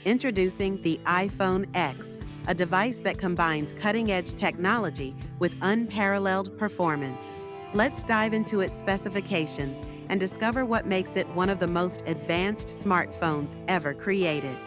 Introducing the iPhone X, a device that combines cutting-edge technology with unparalleled performance. Let's dive into its specifications and discover what makes it one of the most advanced smartphones ever created.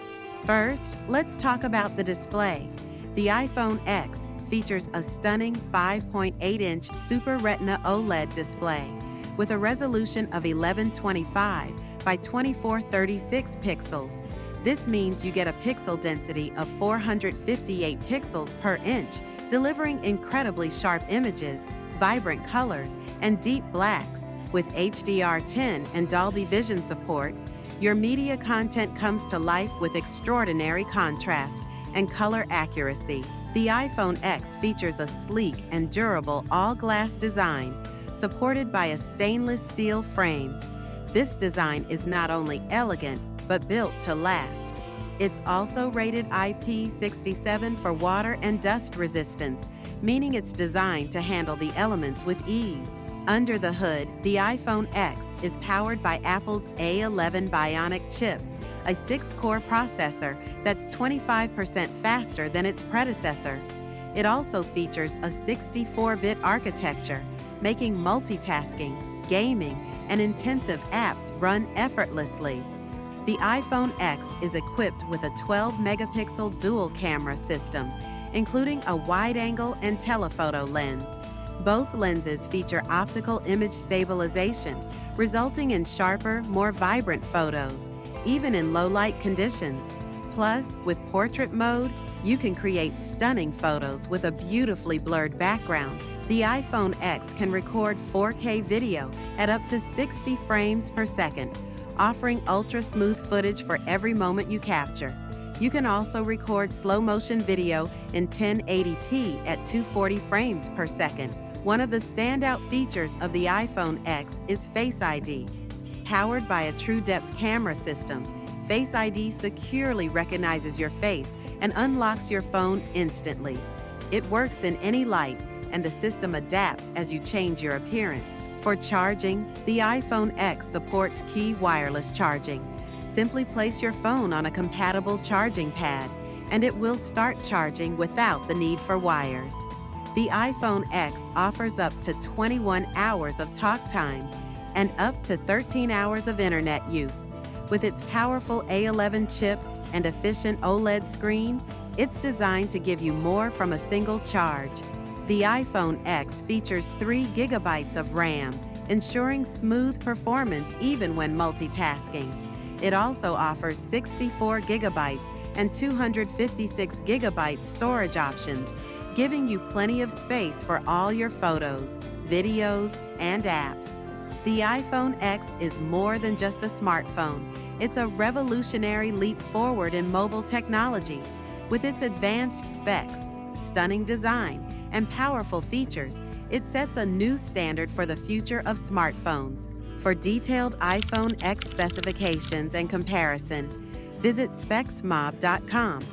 First, let's talk about the display. The iPhone X features a stunning 5.8-inch Super Retina OLED display with a resolution of 1125 by 2436 pixels. This means you get a pixel density of 458 pixels per inch, delivering incredibly sharp images, vibrant colors, and deep blacks. With HDR10 and Dolby Vision support, your media content comes to life with extraordinary contrast and color accuracy. The iPhone X features a sleek and durable all-glass design, supported by a stainless steel frame. This design is not only elegant, but built to last. It's also rated IP67 for water and dust resistance, meaning it's designed to handle the elements with ease. Under the hood, the iPhone X is powered by Apple's A11 Bionic chip, a 6-core processor that's 25% faster than its predecessor. It also features a 64-bit architecture, making multitasking, gaming, and intensive apps run effortlessly. The iPhone X is equipped with a 12-megapixel dual-camera system, including a wide-angle and telephoto lens. Both lenses feature optical image stabilization, resulting in sharper, more vibrant photos, even in low-light conditions. Plus, with Portrait Mode, you can create stunning photos with a beautifully blurred background. The iPhone X can record 4K video at up to 60 frames per second, offering ultra-smooth footage for every moment you capture. You can also record slow-motion video in 1080p at 240 frames per second. One of the standout features of the iPhone X is Face ID. Powered by a true-depth camera system, Face ID securely recognizes your face and unlocks your phone instantly. It works in any light, and the system adapts as you change your appearance. For charging, the iPhone X supports key wireless charging. Simply place your phone on a compatible charging pad, and it will start charging without the need for wires. The iPhone X offers up to 21 hours of talk time and up to 13 hours of internet use. With its powerful A11 chip and efficient OLED screen, it's designed to give you more from a single charge. The iPhone X features 3 GB of RAM, ensuring smooth performance even when multitasking. It also offers 64 GB and 256 GB storage options, giving you plenty of space for all your photos, videos, and apps. The iPhone X is more than just a smartphone. It's a revolutionary leap forward in mobile technology. With its advanced specs, stunning design, and powerful features, it sets a new standard for the future of smartphones. For detailed iPhone X specifications and comparison, visit specsmob.com.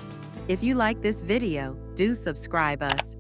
If you like this video, do subscribe us